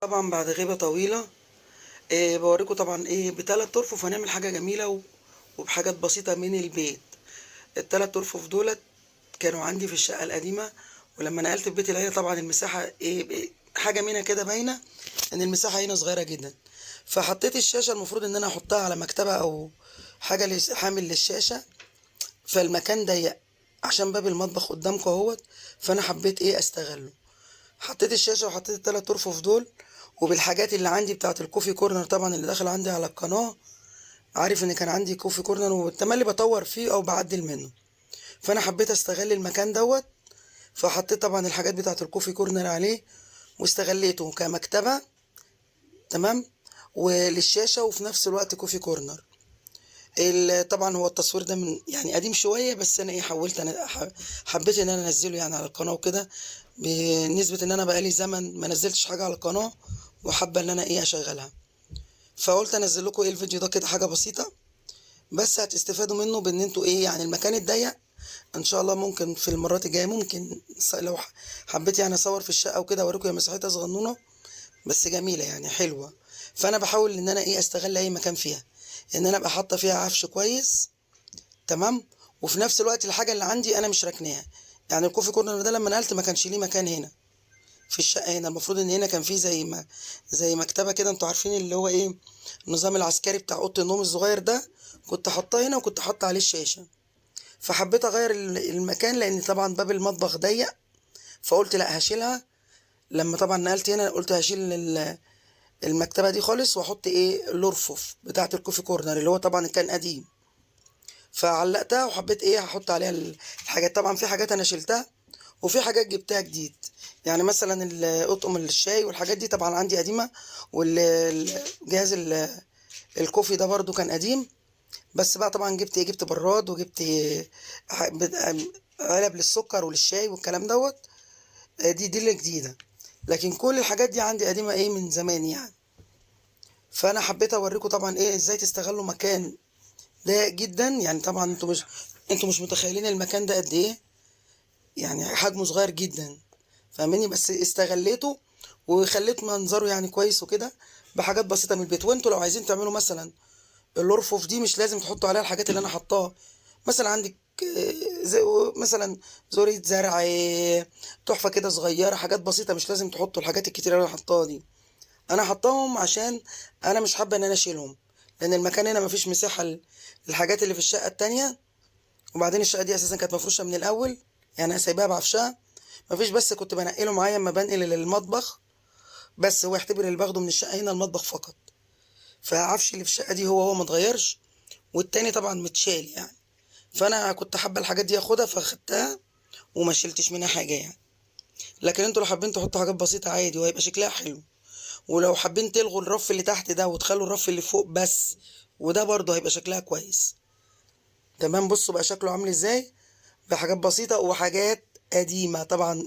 طبعا بعد غيبة طويلة بوريكم طبعا بثلاث ارفف هنعمل حاجة جميلة وبحاجات بسيطة من البيت. الثلاث ارفف دولت كانوا عندي في الشقة القديمة، ولما نقلت في بيت العيلة طبعا المساحة حاجة منها كده باينة ان المساحة هنا صغيرة جدا. فحطيت الشاشة، المفروض ان انا احطها على مكتبة او حاجة حامل للشاشة، فالمكان ضيق عشان باب المطبخ قدامكم اهوت. فانا حبيت استغله، حطيت الشاشة وحطيت التلات ارفف دول، وبالحاجات اللي عندي بتاعت الكوفي كورنر طبعا اللي داخل عندي على القناة. عارف ان كان عندي كوفي كورنر وتملي بطور فيه او بعدل منه، فانا حبيت استغل المكان دوت. فحطيت طبعا الحاجات بتاعت الكوفي كورنر عليه واستغليته كمكتبة، تمام، وللشاشة وفي نفس الوقت كوفي كورنر. طبعا هو التصوير ده من يعني قديم شويه، بس انا حاولت انا حبيت ان انا انزله يعني على القناه وكده، بنسبه ان انا بقالي زمن ما نزلتش حاجه على القناه، وحابه ان انا اشغلها. فقلت انزل لكم الفيديو ده كده، حاجه بسيطه بس هتستفادوا منه، بان انتوا يعني المكان الضيق ان شاء الله ممكن في المرات الجايه ممكن لو حبيت يعني اصور في الشقه وكده اوريكم. هي مساحتها صغنونه بس جميله يعني حلوه. فانا بحاول ان انا استغل اي مكان فيها، ان انا ابقى حاطه فيها عفش كويس، تمام، وفي نفس الوقت الحاجه اللي عندي انا مش راكناها. يعني الكوفي كورنر ده لما نقلت ما كانش ليه مكان هنا في الشقه. هنا المفروض ان هنا كان فيه زي مكتبه كده، انتوا عارفين اللي هو النظام العسكري بتاع اوضه النوم الصغير ده، كنت حاطاه هنا وكنت حاطه عليه الشاشه. فحبيت اغير المكان لان طبعا باب المطبخ ضيق، فقلت لا هشيلها. لما طبعا نقلت هنا قلت هشيل المكتبه دي خالص واحط الارفف بتاعه الكوفي كورنر اللي هو طبعا كان قديم. فعلقتها وحبيت هحط عليها الحاجات. طبعا في حاجات انا شلتها وفي حاجات جبتها جديد، يعني مثلا اطقم الشاي والحاجات دي طبعا عندي قديمه، والجهاز الكوفي ده برضو كان قديم. بس بقى طبعا جبت براد، وجبت علب للسكر وللشاي والكلام دوت. دي اللي جديده، لكن كل الحاجات دي عندي قديمه من زمان يعني. فانا حبيت اوريكم طبعا ازاي تستغلوا مكان ضيق جدا. يعني طبعا انتوا مش متخيلين المكان ده قد ايه، يعني حجمه صغير جدا، فاهماني؟ بس استغليته وخليت منظره يعني كويس وكده بحاجات بسيطه من البيت. وانتوا لو عايزين تعملوا مثلا الارفف دي مش لازم تحطوا عليها الحاجات اللي انا حطاها. مثلا عندك زي مثلا زورية زرع، تحفه كده صغيره، حاجات بسيطه، مش لازم تحطوا الحاجات الكتيره اللي انا حطاها دي. انا حطاهم عشان انا مش حابه ان انا اشيلهم، لان المكان هنا مفيش مساحه للحاجات اللي في الشقه التانية. وبعدين الشقه دي اساسا كانت مفروشه من الاول، يعني انا سايباها بعفشها مفيش، بس كنت بنقله معايا اما بنقل للمطبخ. بس هو يعتبر اللي باخده من الشقه هنا المطبخ فقط، فعفش اللي في الشقه دي هو ما اتغيرش، والتاني طبعا متشال يعني. فانا كنت حابه الحاجات دي اخدها فاخدتها وما شلتش منها حاجه يعني. لكن انتوا لو حابين تحطوا حاجات بسيطه عادي وهيبقى شكلها حلو. ولو حابين تلغوا الرف اللي تحت ده وتخلوا الرف اللي فوق بس، وده برضه هيبقى شكلها كويس. تمام، بصوا بقى شكله عامل ازاي، بحاجات بسيطة وحاجات قديمة طبعا.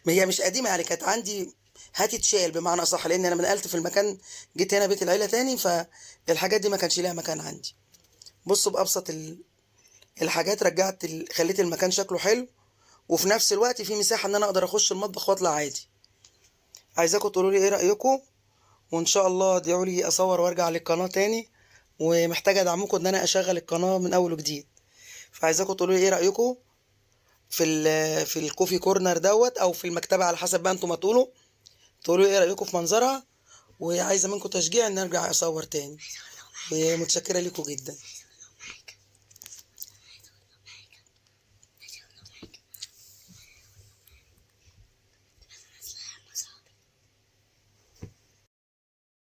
ما هي مش قديمة يعني، كانت عندي هتتشال بمعنى أصح، لأن أنا نقلت في المكان، جيت هنا بيت العيلة تاني، فالحاجات دي ما كانش ليها مكان عندي. بصوا بأبسط الحاجات رجعت خليت المكان شكله حلو، وفي نفس الوقت في مساحة إن أنا أقدر أخش المطبخ وأطلع عادي. عايزاكم تقولوا لي إيه رأيكم، وإن شاء الله ادعوا لي أصور وأرجع للقناة تاني، ومحتاجة أدعمكم إن أنا أشغل القناة من أول وجديد. فعايزاكم تقولوا لي إيه رأيكم في الكوفي كورنر دوت، او في المكتبه، على حسب بقى انتوا ما تقولوا ايه رايكم في منظرها. وعايزه منكم تشجيع ان ارجع اصور تاني، ومتشكره لكم جدا.